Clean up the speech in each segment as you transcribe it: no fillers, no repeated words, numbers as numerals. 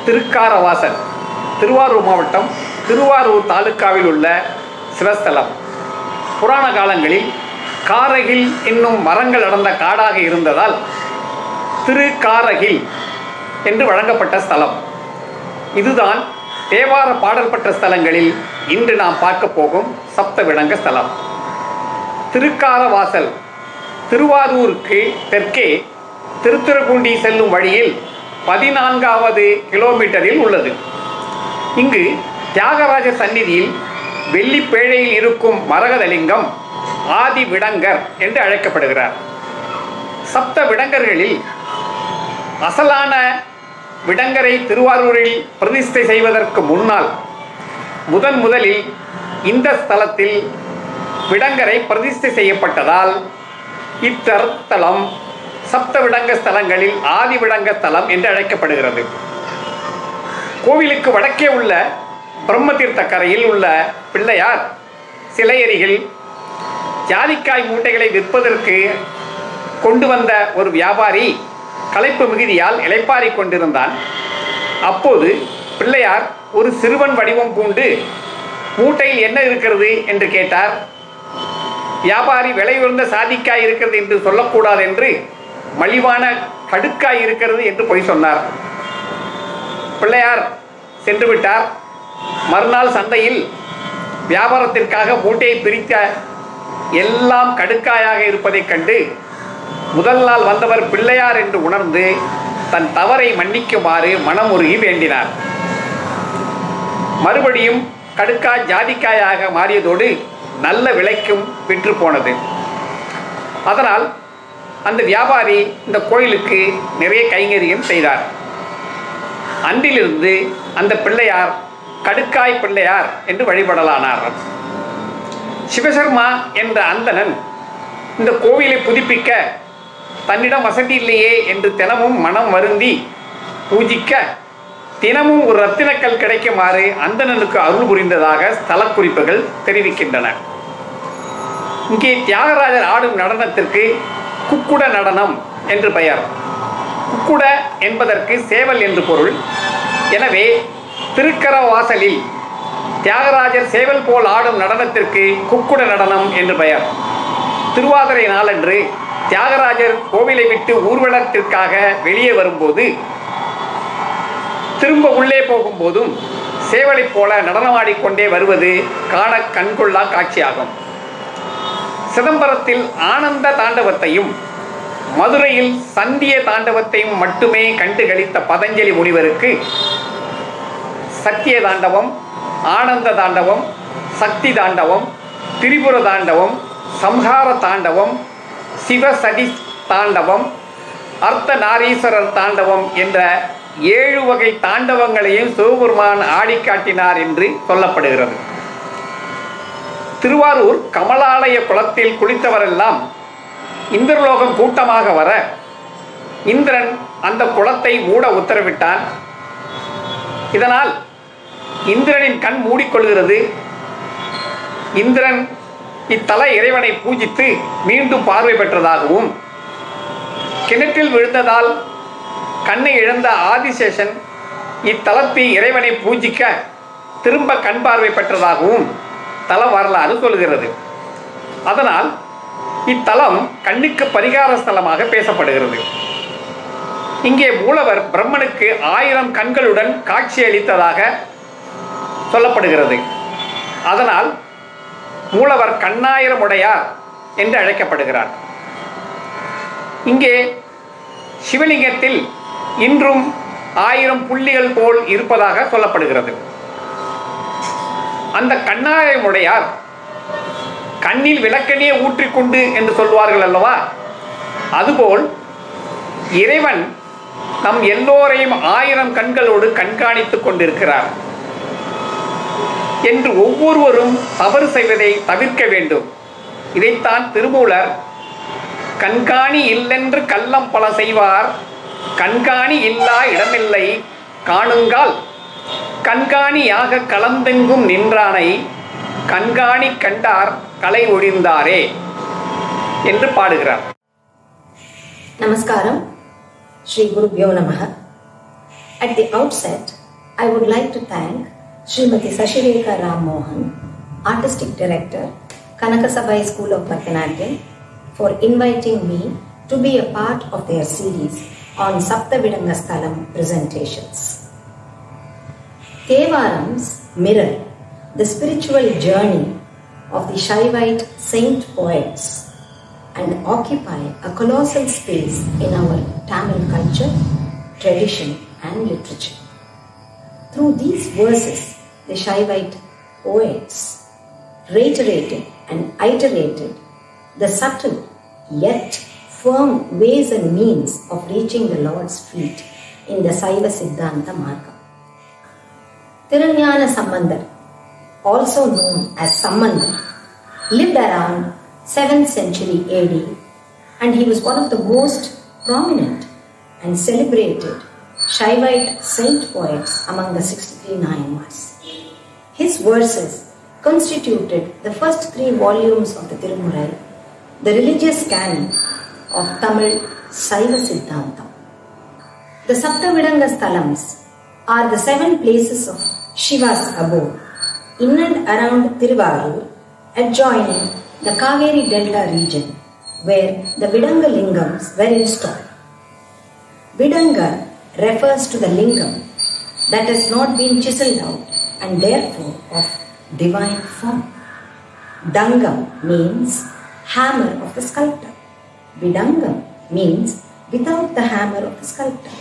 திருக்காரவாசல் திருவாரூர் மாவட்டம் திருவாரூர் தாலுக்காவில் உள்ள சிவஸ்தலம். புராண காலங்களில் காரகில் என்னும் மரங்கள் அடர்ந்த காடாக இருந்ததால் திருக்காரகில் என்று வழங்கப்பட்ட ஸ்தலம். இதுதான் தேவார பாடல் பெற்ற ஸ்தலங்களில் இன்று நாம் பார்க்க போகும் சப்தவிடங்க ஸ்தலம். திருக்காரவாசல் திருவாரூருக்கு தெற்கே திருத்துறைப்பூண்டி செல்லும் வழியில் 14வது கிலோமீட்டரில் உள்ளது. இங்கு தியாகராஜ சந்நிதியில் வெள்ளிப்பேழையில் இருக்கும் மரகதலிங்கம் ஆதி விடங்கர் என்று அழைக்கப்படுகிறார். சப்த விடங்கர்களில் அசலான விடங்கரை திருவாரூரில் பிரதிஷ்டை செய்வதற்கு முன்னால் முதலில் இந்த ஸ்தலத்தில் விடங்கரை பிரதிஷ்டை செய்யப்பட்டதால் இத்தலம் சப்த விடங்க ஸ்தலங்களில் ஆதி விடங்க ஸ்தலம் என்று அழைக்கப்படுகிறது. கோவிலுக்கு வடக்கே உள்ள பிரம்மதீர்த்த கரையில் உள்ள பிள்ளையார் சிலையருகில் ஜாதிக்காய் மூட்டைகளை விற்பதற்கு கொண்டு வந்த ஒரு வியாபாரி களைப்பு மிகுதியால் இளைப்பாரி கொண்டிருந்தான். அப்போது பிள்ளையார் ஒரு சிறுவன் வடிவம் பூண்டு மூட்டையில் என்ன இருக்கிறது என்று கேட்டார். வியாபாரி விலை உயர்ந்த சாதிக்காய் இருக்கிறது என்று சொல்லக்கூடாது என்று மலிவான கடுக்காய் இருக்கிறது என்று பொய் சொன்னார். பிள்ளையார் சென்று விட்டார். மறுநாள் சந்தையில் வியாபாரத்திற்காக மூட்டையை பிரித்த எல்லாம் கடுக்காயாக இருப்பதைக் கண்டு முதல் நாள் வந்தவர் பிள்ளையார் என்று உணர்ந்து தன் தவறை மன்னிக்குமாறு மனமுருகி வேண்டினார். மறுபடியும் கடுக்காய் ஜாதிக்காயாக மாறியதோடு நல்ல விலைக்கும் விற்று போனது. அதனால் அந்த வியாபாரி இந்த கோயிலுக்கு நிறைய கைங்கரியம் செய்தார். அன்றிலிருந்து அந்த பிள்ளையார் கடுக்காய் பிள்ளையார் என்று வழிபடலானார். சிவசர்மா என்ற அந்தணன் இந்த கோவிலை புதுப்பிக்க தன்னிடம் வசதி இல்லையே என்று தினமும் மனம் வருந்தி பூஜிக்க தினமும் ஒரு ரத்தினக்கல் கிடைக்குமாறு அந்தணனுக்கு அருள் புரிந்ததாக ஸ்தல குறிப்புகள் தெரிவிக்கின்றன. இங்கே தியாகராஜர் ஆடும் நடனத்திற்கு குக்குட நடனம் என்று பெயர். குக்குட என்பதற்கு சேவல் என்று பொருள். எனவே திருக்கரவாசலில் தியாகராஜர் சேவல் போல் ஆடும் நடனத்திற்கு குக்குட நடனம் என்று பெயர். திருவாதிரை நாளன்று தியாகராஜர் கோவிலை விட்டு ஊர்வலத்திற்காக வெளியே வரும்போது திரும்ப உள்ளே போகும்போதும் சேவலை போல நடனமாடிக்கொண்டே வருவது காண கண்கொள்ளா காட்சியாகும். சிதம்பரத்தில் ஆனந்த தாண்டவத்தையும் மதுரையில் சந்திய தாண்டவத்தையும் மட்டுமே கண்டு களித்த பதஞ்சலி முனிவருக்கு சத்திய தாண்டவம், ஆனந்த தாண்டவம், சக்தி தாண்டவம், திரிபுர தாண்டவம், சம்ஹார தாண்டவம், சிவசதி தாண்டவம், அர்த்த நாரீஸ்வரர் தாண்டவம் என்ற 7 வகை தாண்டவங்களையும் சிவபெருமான் ஆடி காட்டினார் என்று சொல்லப்படுகிறது. திருவாரூர் கமலாலய குளத்தில் குளித்தவரெல்லாம் இந்திரலோகம் கூட்டமாக வர இந்திரன் அந்த குளத்தை மூட உத்தரவிட்டான். இதனால் இந்திரனின் கண் மூடிக்கொள்கிறது. இந்திரன் இத்தல இறைவனை பூஜித்து மீண்டும் பார்வை பெற்றதாகவும் கிணற்றில் விழுந்ததால் கண்ணை இழந்த ஆதிசேஷன் இத்தலத்தில் இறைவனை பூஜிக்க திரும்ப கண் பார்வை பெற்றதாகவும் தல வரலாறு சொல்கிறது. அதனால் இத்தலம் கண்ணுக்கு பரிகார ஸ்தலமாக பேசப்படுகிறது. இங்கே மூலவர் பிரம்மனுக்கு 1000 கண்களுடன் காட்சி அளித்ததாக சொல்லப்படுகிறது. அதனால் மூலவர் கண்ணாயிரமுடையார் என்று அழைக்கப்படுகிறார். இங்கே சிவலிங்கத்தில் இன்றும் 1000 புள்ளிகள் போல் இருப்பதாக சொல்லப்படுகிறது. அந்த கண்ணாயிரமுடையார் கண்ணில் விளக்கெண்ணெயை ஊற்றிக்கொண்டு என்று சொல்வார்கள் அல்லவா, அதுபோல் இறைவன் நம் எல்லோரையும் 1000 கண்களோடு கண்காணித்துக் கொண்டிருக்கிறார் என்று ஒவ்வொருவரும் தவறு செய்வதை தவிர்க்க வேண்டும். இதைத்தான் திருமூலர் கண்காணி இல்லென்று கள்ளம் பல செய்வார், கண்காணி இல்லா இடமில்லை காணுங்கால், கண்காணியாக கலந்தெங்கும் நின்றானை கண்காணி கண்டார் கலை ஒழிந்தாரே என்று பாடுகிறார். Namaskaram, Shri Gurubhyo Namaha. At the outset, I would like to thank Srimati Sashireka Ram Mohan, Artistic Director, Kanakasabai School of Bharatanatyam, for inviting me to be a part of their series on Saptavidanga Sthalam presentations. Thevarams mirror the spiritual journey of the Shaivite saint poets and occupy a colossal space in our Tamil culture, tradition and literature. Through these verses, the Shaivite poets reiterated and iterated the subtle yet firm ways and means of reaching the Lord's feet in the Saiva Siddhanta Marga. Tirunjana Sambandar, also known as Sambandar, lived around 7th century AD, and he was one of the most prominent and celebrated Shaivite saint poets among the 63 Nayanmars. His verses constituted the first 3 volumes of the Tirumurai, the religious canon of Tamil Saiva Siddhantam. The Saptavidanga Sthalams are the 7 places of Shiva's abode in and around Tiruvarur, adjoining the Kaveri Delta region, where the Vidanga Lingams were installed. Vidanga refers to the lingam that has not been chiseled out and therefore of divine form. Dangam means hammer of the sculptor. Vidangam means without the hammer of the sculptor.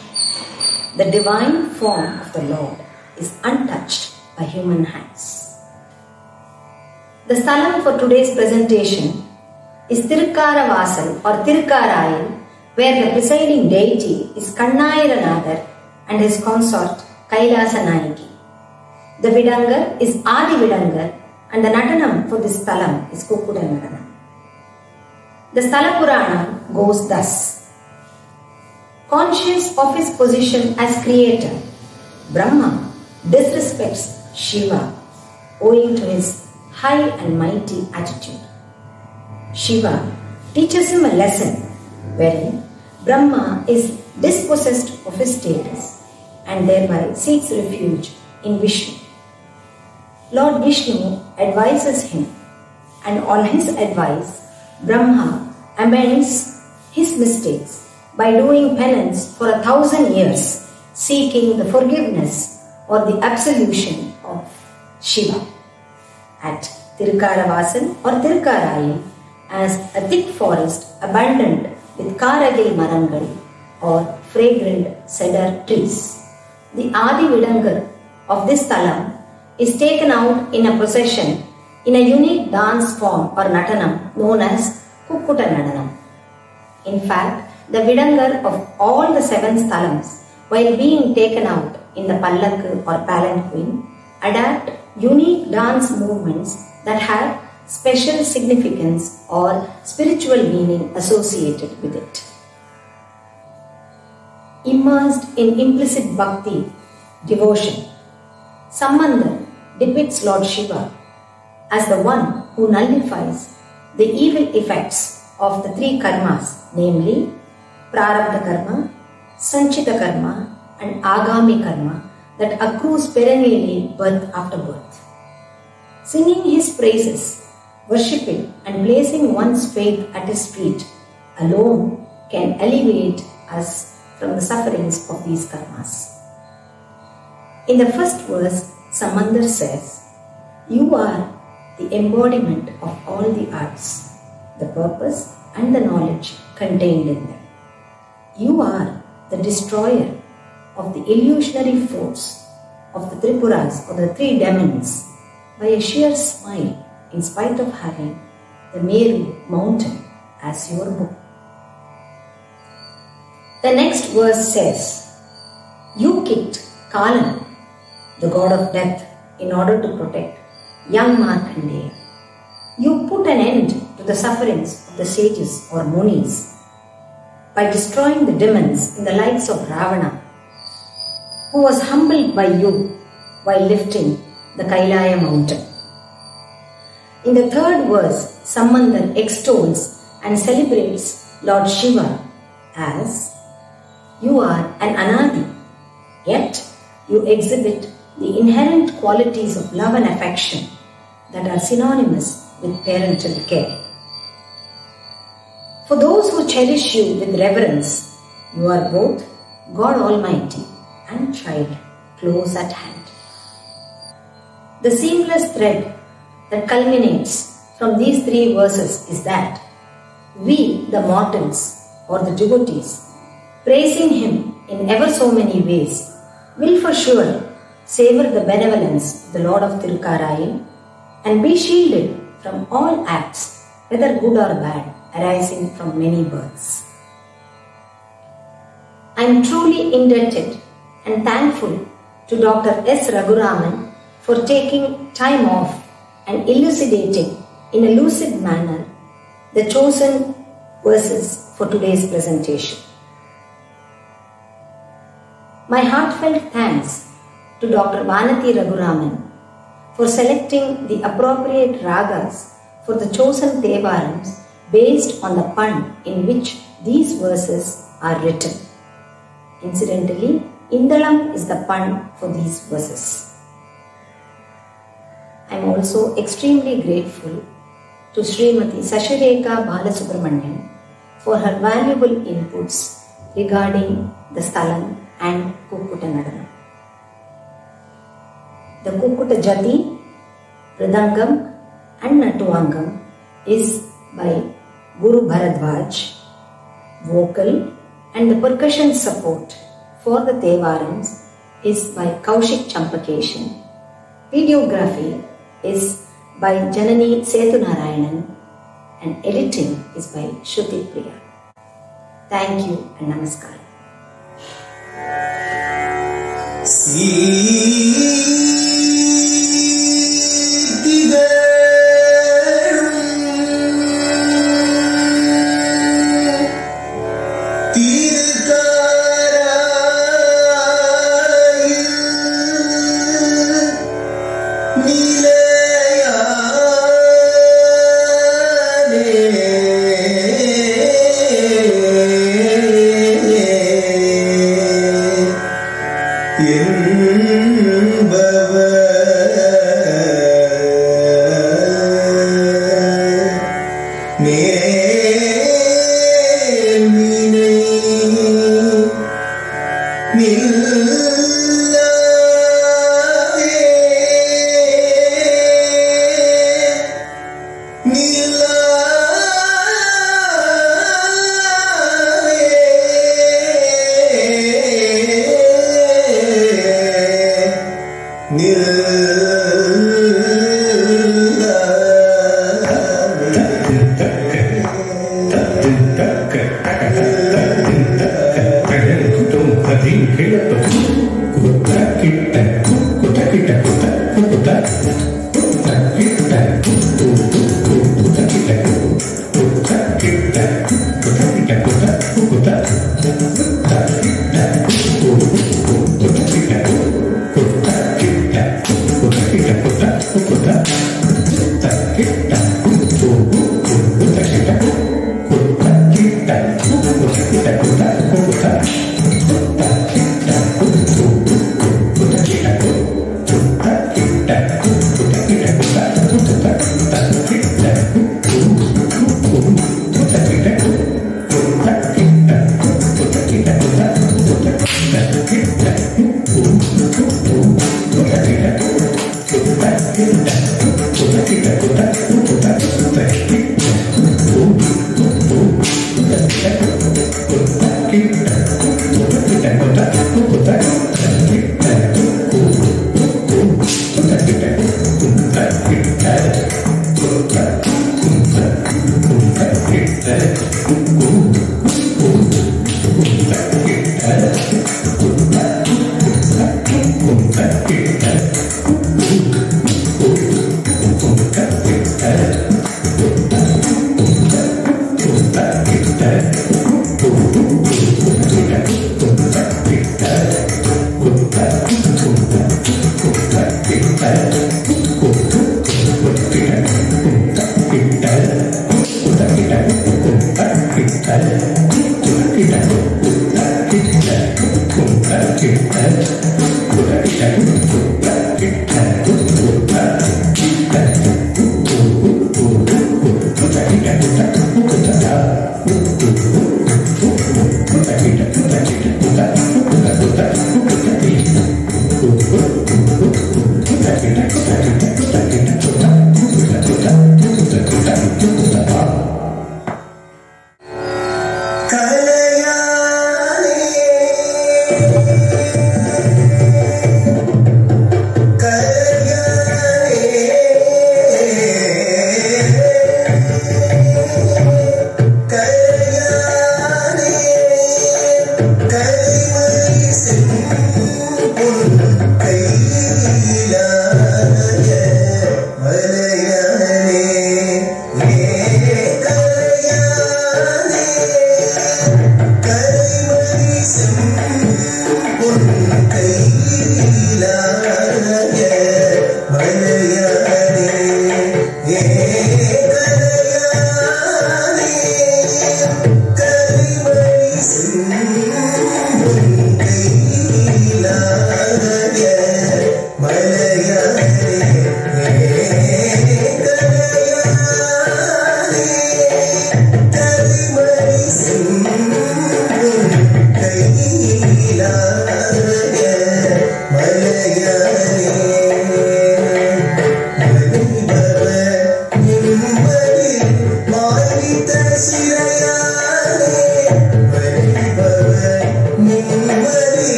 The divine form of the Lord is untouched by human hands. The sthalam for today's presentation is Tirukkaravasal or Tirukkarayil, where the presiding deity is Kannayiranathar and his consort Kailasa Nayaki. The Vidangar is Adi Vidangar and the Natanam for this sthalam is Kukkuda Natanam. The Sthala Purana goes thus. Conscious of his position as creator, Brahma disrespects Shiva owing to his high and mighty attitude. Shiva teaches him a lesson wherein Brahma is dispossessed of his status and thereby seeks refuge in Vishnu. Lord Vishnu advises him, and on his advice, Brahma amends his mistakes by doing penance for 1,000 years, seeking the forgiveness or the absolution of Shiva. At Tirukkaravasal or Tirukkarayil, as a thick forest abundant with Karagil Marangal or fragrant cedar trees. The Adi Vidangar of this sthalam is taken out in a procession in a unique dance form or natanam known as Kukkuda Natanam. In fact, the Vidangar of all the 7 sthalams, while being taken out in the Pallakku or palanquin, adapt unique dance movements that have special significance or spiritual meaning associated with it. Immersed in implicit bhakti, devotion, Sambandar depicts Lord Shiva as the one who nullifies the evil effects of the 3 karmas, namely Prarabdha karma, Sanchita karma and Agami karma that accrues perennially birth after birth. Singing his praises, worshipping and placing one's faith at his feet alone can alleviate us from the sufferings of these karmas. In the first verse, Sambandar says, "You are the embodiment of all the arts, the purpose and the knowledge contained in them. You are the destroyer of the illusionary force of the Tripuras or the 3 demons by a sheer smile in spite of having the Meru mountain as your book." The next verse says, "You kicked Kalan, the god of death, in order to protect young Markandeya. You put an end to the sufferings of the sages or munis by destroying the demons in the likes of Ravana, who was humbled by you while lifting the Kailaya mountain." In the third verse, Sambandar extols and celebrates Lord Shiva as, "You are an Anadi, yet you exhibit the inherent qualities of love and affection that are synonymous with parental care. For those who cherish you with reverence, you are both God Almighty and child close at hand. The seamless thread that culminates from these three verses is that we, the mortals or the devotees, praising Him in ever so many ways, will for sure savor the benevolence of the Lord of Tirukarail and be shielded from all acts, whether good or bad, arising from many births. I am truly indebted and thankful to Dr. S. Raghuraman for taking time off and elucidating in a lucid manner the chosen verses for today's presentation. My heartfelt thanks to Dr. Vanati Raghuraman for selecting the appropriate ragas for the chosen Devarams based on the pun in which these verses are written. Incidentally, Indalam is the pun for these verses. I am also extremely grateful to Srimati Sashireka Balasubramanian for her valuable inputs regarding the Sthalam and Kukkuta Nadanam. The Kukkuta Jati, Mridangam and Nattuangam is by Guru Bharadwaj. Vocal and the percussion support for the Devarams is by Kaushik Champakeshan. Videography is by Janani Sethu-Narayanan and editing is by Shruti Priya. Thank you and Namaskar. Kali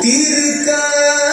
என்பவர்